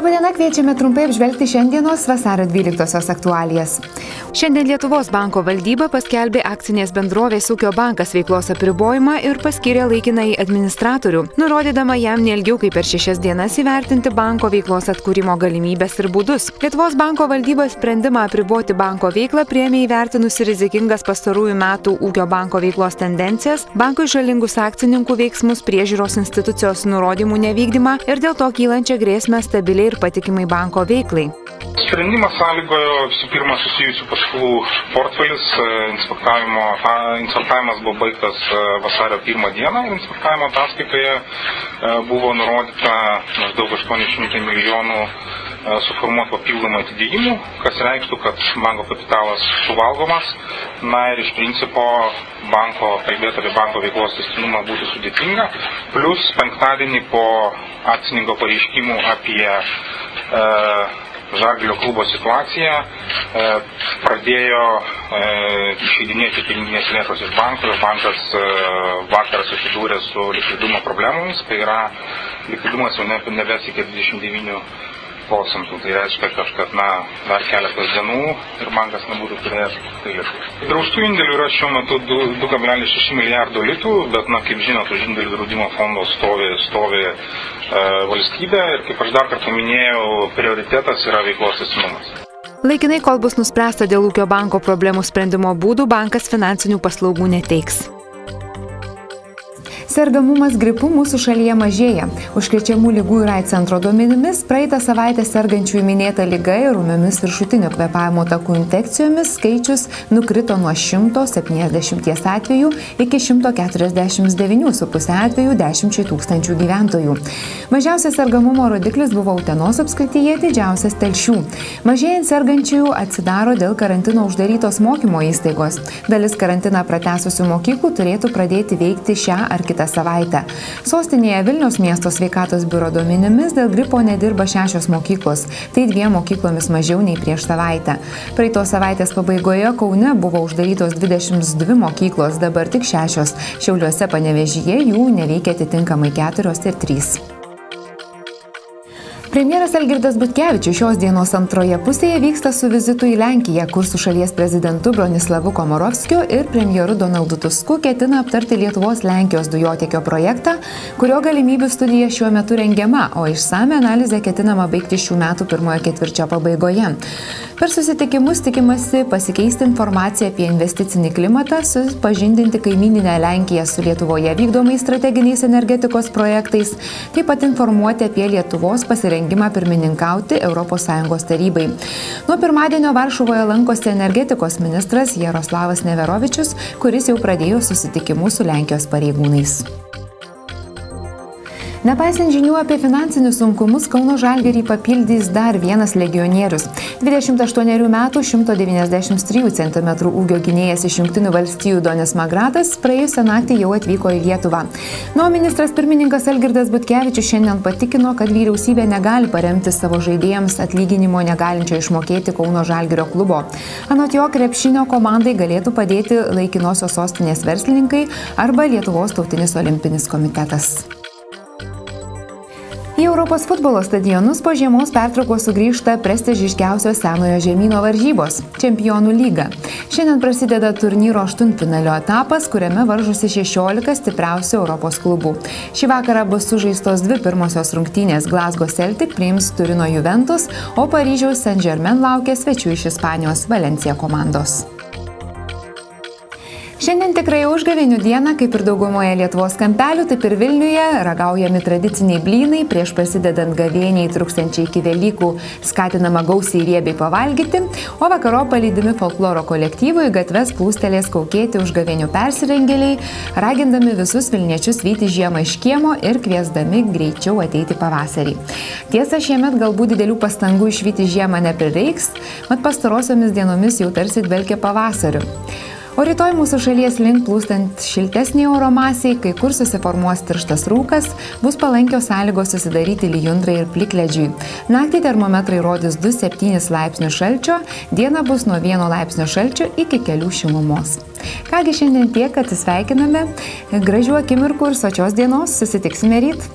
Labadiena, kviečiame trumpai apžvelgti šiandienos vasario 12 aktualijas. Šiandien Lietuvos banko valdyba paskelbė akcinės bendrovės Ūkio bankas veiklos apribojimą ir paskyrė laikinąjį administratorių, nurodydama jam neilgiau kaip per 6 dienas įvertinti banko veiklos atkūrimo galimybės ir būdus. Lietuvos banko valdyba sprendimą apriboti banko veiklą priėmė įvertinusi rizikingas pastarųjų metų Ūkio banko veiklos tendencijas, bankui žalingus akcininkų veiksmus, priežiūros institucijos nurodymų nevykdymą ir dėl to kylančią grėsmę stabiliai ir patikimai banko veiklai. Sprendimas sąlygojo visų pirma susijusių paskolų portfelis. Inspektavimas buvo baigtas vasario 1 dieną ir inspektavimo ataskaitoje buvo nurodyta maždaug 800 milijonų suformuoti papildomų atidėjimų, kas reikštų, kad banko kapitalas suvalgomas. Na ir iš principo kalbėti apie banko veiklos tęstinumą būtų sudėtinga. Plus penktadienį po akcininko pareiškimų apie Žalgirio klubo situaciją pradėjo išeidinėti piniginės lėšos iš banko ir bankas vakar susidūrė su likvidumo problemomis, tai yra likvidumas jau nebesiekia 29%. Tai reiškia, kad dar keletas dienų ir bankas nebūtų turėjęs tai lėšų. Draustų indėlių yra šiuo metu 2,6 milijardo litų, bet kaip žinot, už indėlių draudimo fondo stovi valstybė ir kaip aš dar kartą minėjau, prioritetas yra veiklos tęstinumas. Laikinai, kol bus nuspręsta dėl Ūkio banko problemų sprendimo būdų, bankas finansinių paslaugų neteiks. Sergamumas gripu mūsų šalyje mažėja. Užkrečiamų ligų ir AIDS centro duomenimis praeitą savaitę sergančiųjų minėta liga ir ūmiomis viršutinio kvėpavimo takų infekcijomis skaičius nukrito nuo 170 atvejų iki 149,5 atvejų 10 000 gyventojų. Mažiausias sergamumo rodiklis buvo Utenos apskrityje, didžiausias Telšių. Mažėjant sergančiųjų atsidaro dėl karantino uždarytos mokymo įstaigos. Dalis karantiną pratęsusių mokyklų turėtų pradėti veikti šią ar kitą savaitę. Sostinėje Vilniaus miesto sveikatos biuro duomenimis dėl gripo nedirba 6 mokyklos, tai 2 mokyklomis mažiau nei prieš savaitę. Praeitos savaitės pabaigoje Kaune buvo uždarytos 22 mokyklos, dabar tik 6. Šiauliuose, Panevėžyje jų neveikia atitinkamai 4 ir 3. Premjeras Algirdas Butkevičius šios dienos antroje pusėje vyksta su vizitu į Lenkiją, kur su šalies prezidentu Bronislavu Komorovskiu ir premjeru Donaldu Tusku ketina aptarti Lietuvos-Lenkijos dujotiekio projektą, kurio galimybių studija šiuo metu rengiama, o išsame analizę ketinama baigti šių metų pirmojo ketvirčio pabaigoje. Per susitikimus tikimasi pasikeisti informaciją apie investicinį klimatą, supažindinti kaimyninę Lenkiją su Lietuvoje vykdomais strateginiais energetikos projektais, taip pat informuoti apie Lietuvos pasirengimą pirmininkauti ES tarybai. Nuo pirmadienio Varšuvoje lankosi energetikos ministras Jaroslavas Neverovičius, kuris jau pradėjo susitikimus su Lenkijos pareigūnais. Nepaisant žinių apie finansinius sunkumus, Kauno Žalgirį papildys dar vienas legionierius. 28 metų 193 cm ūgio gynėjas iš Jungtinių valstijų Donis Magratas praėjusią naktį jau atvyko į Lietuvą. Ministras pirmininkas Algirdas Butkevičius šiandien patikino, kad vyriausybė negali paremti savo žaidėjams atlyginimo negalinčio išmokėti Kauno Žalgirio klubo. Anot jo, krepšinio komandai galėtų padėti laikinosios sostinės verslininkai arba Lietuvos tautinis olimpinis komitetas. Į Europos futbolo stadionus po žiemos pertraukos sugrįžta prestižiškiausios senojo žemyno varžybos – Čempionų lyga. Šiandien prasideda turnyro aštuntfinalio etapas, kuriame varžosi 16 stipriausių Europos klubų. Šį vakarą bus sužaistos 2 pirmosios rungtynės – Glasgow Celtic priims Turino Juventus, o Paryžiaus Saint-Germain laukia svečių iš Ispanijos Valencia komandos. Šiandien tikrai užgavėnių diena, kaip ir daugumoje Lietuvos kampelių, taip ir Vilniuje ragaujami tradiciniai blynai, prieš prasidedant gavėniai trūkstančiai iki Velykų skatinama gausiai riebiai pavalgyti, o vakaro palydimi folkloro kolektyvų į gatves plūstelės kaukėti užgavėnių persirengėliai, ragindami visus vilniečius vyti žiemą iš kiemo ir kviesdami greičiau ateiti pavasarį. Tiesa, šiemet galbūt didelių pastangų išvyti žiemą neprireiks, mat pastarosiomis dienomis jau tarsi dvelkia pavasariu. O rytoj mūsų šalies link plūstant šiltesnį oro masiai, kai kur susiformuos tirštas rūkas, bus palankios sąlygos susidaryti lijundrai ir plikledžiui. Naktį termometrai rodys 2,7 laipsnių šalčio, diena bus nuo 1 laipsnio šalčio iki kelių šilumos. Kągi šiandien tiek, atsisveikiname, gražių akimirkų ir sočios dienos, susitiksime ryt.